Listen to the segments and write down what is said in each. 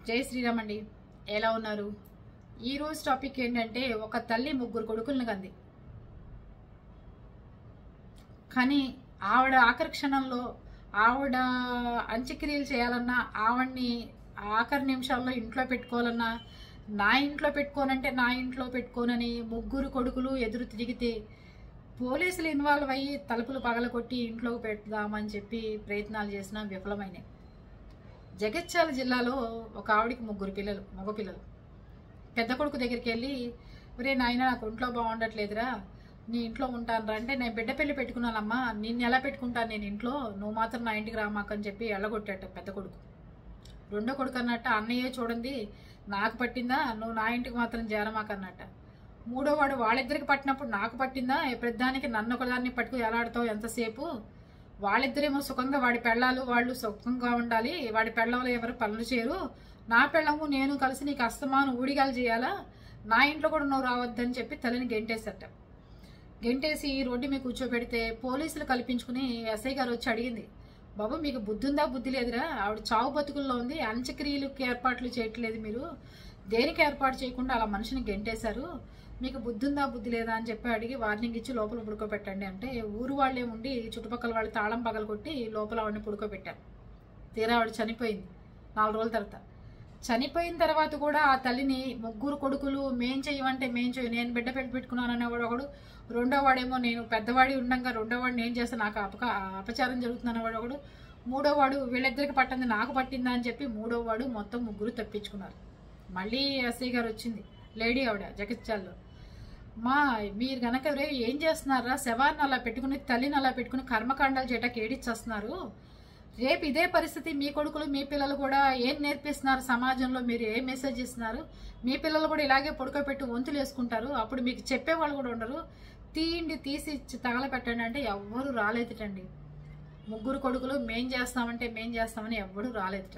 జై శ్రీరామ్ అండి. ఎలా ఉన్నారు? ఈరోజు టాపిక్ ఏంటంటే, ఒక తల్లి ముగ్గురు కొడుకులను కంది. కానీ ఆవిడ ఆఖరి క్షణంలో ఆవిడ అంత్యక్రియలు చేయాలన్నా, ఆవిడ్ని ఆఖరి నిమిషాల్లో ఇంట్లో పెట్టుకోవాలన్నా, నా ఇంట్లో పెట్టుకోనంటే నా ఇంట్లో పెట్టుకోనని ముగ్గురు కొడుకులు ఎదురు తిరిగితే పోలీసులు ఇన్వాల్వ్ అయ్యి తలుపులు పగలగొట్టి ఇంట్లోకి పెడదామని చెప్పి ప్రయత్నాలు చేసినా విఫలమైనాయి. జగిత్యాల జిల్లాలో ఒక ఆవిడికి ముగ్గురు పిల్లలు, మగపిల్లలు. పెద్ద కొడుకు దగ్గరికి వెళ్ళి, ఒరే నాయన, నాకు ఒంట్లో బాగుండట్లేదురా, నీ ఇంట్లో ఉంటాను రా అంటే, నేను బిడ్డ పెళ్లి పెట్టుకున్నానమ్మా, నిన్ను ఎలా పెట్టుకుంటాను నేను ఇంట్లో, నువ్వు మాత్రం నా ఇంటికి రామాకని చెప్పి ఎళ్ళగొట్టాట పెద్ద కొడుకు. రెండో కొడుకు అన్నట్ట, అన్నయ్యే చూడండి నాకు పట్టిందా, నువ్వు నా ఇంటికి మాత్రం చేరమాకన్నట్ట. మూడో వాడు వాళ్ళిద్దరికి పట్టినప్పుడు నాకు పట్టిందా, ప్రతిదానికి నన్ను ఒకదాన్ని పట్టుకు ఎలాడుతావు ఎంతసేపు, వాళ్ళిద్దరేమో సుఖంగా, వాడి పెళ్ళాలు వాళ్ళు సుఖంగా ఉండాలి, వాడి పెళ్ళంలో ఎవరు పనులు చేయరు, నా పెళ్ళము నేను కలిసి నీకు అస్తమాను ఊడిగాలు చేయాలా, నా ఇంట్లో కూడా నువ్వు రావద్దని చెప్పి తల్లిని గెంటేసట. గెంటేసి రోడ్డు మీద కూర్చోబెడితే పోలీసులు కల్పించుకుని ఎస్ఐ గారు వచ్చి అడిగింది, బాబు మీకు బుద్ధి ఉందా, బుద్ధి లేదురా, ఆవిడ చావు బతుకుల్లో ఉంది, అంత్యక్రియలకు ఏర్పాట్లు చేయట్లేదు, మీరు దేనికి ఏర్పాటు చేయకుండా అలా మనిషిని గెంటేశారు, మీకు బుద్ధి ఉందా, బుద్ధి లేదా అని చెప్పి అడిగి వార్నింగ్ ఇచ్చి లోపల పుడుకోబెట్టండి అంటే, ఊరు వాళ్ళే ఉండి చుట్టుపక్కల వాళ్ళు తాళం పగలు కొట్టి లోపల ఆవిడని పుడుకోబెట్టారు. తీరా ఆవిడ చనిపోయింది 4 రోజుల తర్వాత. చనిపోయిన తర్వాత కూడా ఆ తల్లిని ముగ్గురు కొడుకులు మేం చెయ్యమంటే మేం చెయ్యి, నేను బిడ్డ పెట్టుకున్నాను అనేవాడు ఒకడు, రెండో వాడేమో నేను పెద్దవాడి ఉండగా రెండో వాడిని ఏం చేస్తే నాకు అపచారం జరుగుతుంది అనేవాడు ఒకడు, మూడో వాడు వీళ్ళిద్దరికి పట్టింది నాకు పట్టిందా అని చెప్పి మూడో వాడు, మొత్తం ముగ్గురు తప్పించుకున్నారు. మళ్ళీ ఎస్ఐ గారు వచ్చింది, లేడీ ఆవిడ జగిత్యాల్లో, మా మీరు గనక ఏం చేస్తున్నారా, శవాన్ని అలా పెట్టుకుని తల్లిని అలా పెట్టుకుని కర్మకాండాలు చేయటానికి ఏడిచ్చేస్తున్నారు, రేపు ఇదే పరిస్థితి మీ కొడుకులు మీ పిల్లలు కూడా ఏం నేర్పిస్తున్నారు సమాజంలో, మీరు ఏం మెసేజ్ ఇస్తున్నారు, మీ పిల్లలు కూడా ఇలాగే పడుకోబెట్టి వంతులు వేసుకుంటారు, అప్పుడు మీకు చెప్పేవాళ్ళు కూడా ఉండరు, తీసి తగలపెట్టండి అంటే ఎవ్వరూ రాలేదుటండి. ముగ్గురు కొడుకులు మేం చేస్తామని ఎవ్వరూ రాలేదుట.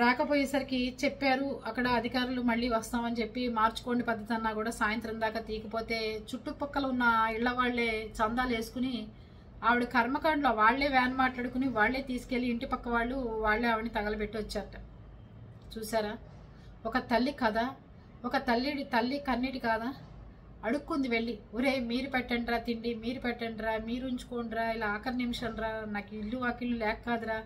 రాకపోయేసరికి చెప్పారు అక్కడ అధికారులు, మళ్ళీ వస్తామని చెప్పి మార్చుకోండి పద్ధతి అన్నా కూడా సాయంత్రం దాకా తీయకపోతే చుట్టుపక్కల ఉన్న ఇళ్ల వాళ్లే చందాలు వేసుకుని ఆవిడ కర్మకాండలో వాళ్లే వ్యాన్ మాట్లాడుకుని వాళ్లే తీసుకెళ్లి ఇంటి పక్క వాళ్ళు వాళ్లే ఆవిడని తగలబెట్టి వచ్చారట. చూసారా ఒక తల్లి కథ, ఒక తల్లి కన్నీటి కాదా, అడుక్కుంది వెళ్ళి, ఒరే మీరు పెట్టండి రా తిండి, మీరు పెట్టండి రా, మీరు ఉంచుకోండిరా, ఇలా ఆఖరి నిమిషం రా, నాకు ఇల్లు వాకిళ్ళు లేక కాదురా,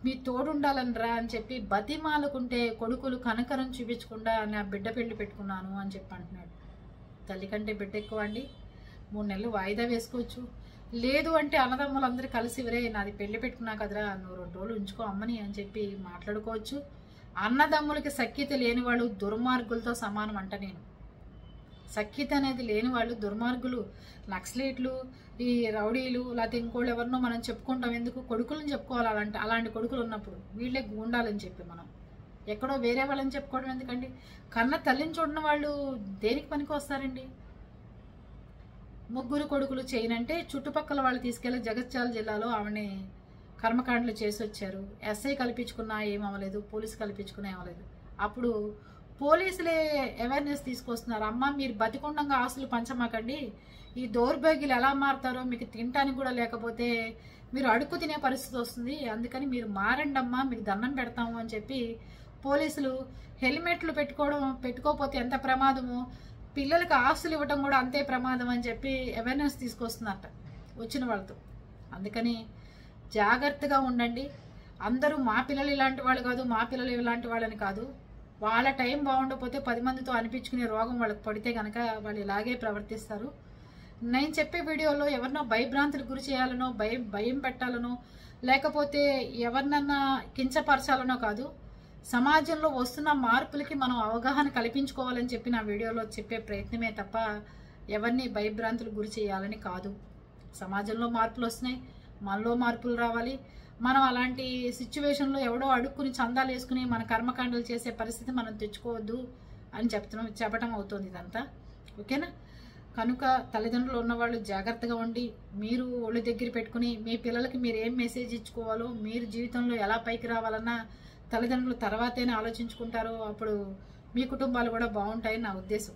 మీ తోడుండాలనరా అని చెప్పి బతిమాలుకుంటే కొడుకులు కనకరం చూపించకుండా నా బిడ్డ పెళ్లి పెట్టుకున్నాను అని చెప్పి అంటున్నాడు. తల్లి కంటే బిడ్డ ఎక్కువ అండి, 3 నెలలు వాయిదా వేసుకోవచ్చు, లేదు అంటే అన్నదమ్ములందరూ కలిసి వరే నాది పెళ్లి పెట్టుకున్నా కదరా, నువ్వు 2 రోజులు ఉంచుకో అమ్మని అని చెప్పి మాట్లాడుకోవచ్చు. అన్నదమ్ములకి సఖ్యత లేని వాళ్ళు దుర్మార్గులతో సమానం అంట నేను. సఖ్యత అనేది లేని వాళ్ళు దుర్మార్గులు, నక్సలైట్లు, ఈ రౌడీలు, లేకపోతే ఇంకోళ్ళు ఎవరినో మనం చెప్పుకుంటాం ఎందుకు, కొడుకులను చెప్పుకోవాలి. అలాంటి కొడుకులు ఉన్నప్పుడు వీళ్ళే గూండాలని చెప్పి మనం ఎక్కడో వేరే వాళ్ళని చెప్పుకోవడం ఎందుకండి. కన్న తల్లిని చూడని వాళ్ళు దేనికి పనికి వస్తారండి. ముగ్గురు కొడుకులు చేయనంటే చుట్టుపక్కల వాళ్ళు తీసుకెళ్లి జగిత్యాల జిల్లాలో ఆవిడని కర్మకాండలు చేసి వచ్చారు. ఎస్ఐ కల్పించుకున్నా ఏమవ్వలేదు, పోలీసు కల్పించుకున్నా ఏమవ్వలేదు. అప్పుడు పోలీసులే అవేర్నెస్ తీసుకొస్తున్నారు, అమ్మ మీరు బతికొండంగా ఆస్తులు పంచమాకండి, ఈ దౌర్భాగ్యులు ఎలా మారుతారో, మీకు తినటానికి కూడా లేకపోతే మీరు అడుక్కు తినే పరిస్థితి వస్తుంది, అందుకని మీరు మారండి అమ్మా, మీకు దండం పెడతాము అని చెప్పి పోలీసులు హెల్మెట్లు పెట్టుకోకపోతే ఎంత ప్రమాదమో, పిల్లలకి ఆస్తులు ఇవ్వటం కూడా అంతే ప్రమాదం అని చెప్పి అవేర్నెస్ తీసుకొస్తున్నారట వచ్చిన వాళ్ళతో. అందుకని జాగ్రత్తగా ఉండండి. అందరూ మా పిల్లలు ఇలాంటి వాళ్ళు కాదు, మా పిల్లలు ఇలాంటి వాళ్ళని కాదు, వాళ్ళ టైం బాగుండకపోతే 10 మందితో అనిపించుకునే రోగం వాళ్ళకి పడితే కనుక వాళ్ళు ఇలాగే ప్రవర్తిస్తారు. నేను చెప్పే వీడియోలో ఎవరినో భయభ్రాంతులకు గురి చేయాలనో, భయం పెట్టాలనో, లేకపోతే ఎవరినన్నా కించపరచాలనో కాదు, సమాజంలో వస్తున్న మార్పులకి మనం అవగాహన కల్పించుకోవాలని చెప్పి నా వీడియోలో చెప్పే ప్రయత్నమే తప్ప ఎవరిని భయభ్రాంతులకు గురి చేయాలని కాదు. సమాజంలో మార్పులు వస్తున్నాయి, మనలో మార్పులు రావాలి. మనం అలాంటి సిచ్యువేషన్లో ఎవడో అడుక్కుని చందాలు వేసుకుని మన కర్మకాండలు చేసే పరిస్థితి మనం తెచ్చుకోవద్దు అని చెప్పడం అవుతుంది ఇదంతా. ఓకేనా? కనుక తల్లిదండ్రులు ఉన్నవాళ్ళు జాగ్రత్తగా ఉండి, మీరు ఒళ్ళు దగ్గర పెట్టుకుని మీ పిల్లలకి మీరు ఏం మెసేజ్ ఇచ్చుకోవాలో, మీరు జీవితంలో ఎలా పైకి రావాలన్నా తల్లిదండ్రులు తర్వాతనే ఆలోచించుకుంటారో, అప్పుడు మీ కుటుంబాలు కూడా బాగుంటాయని నా ఉద్దేశం.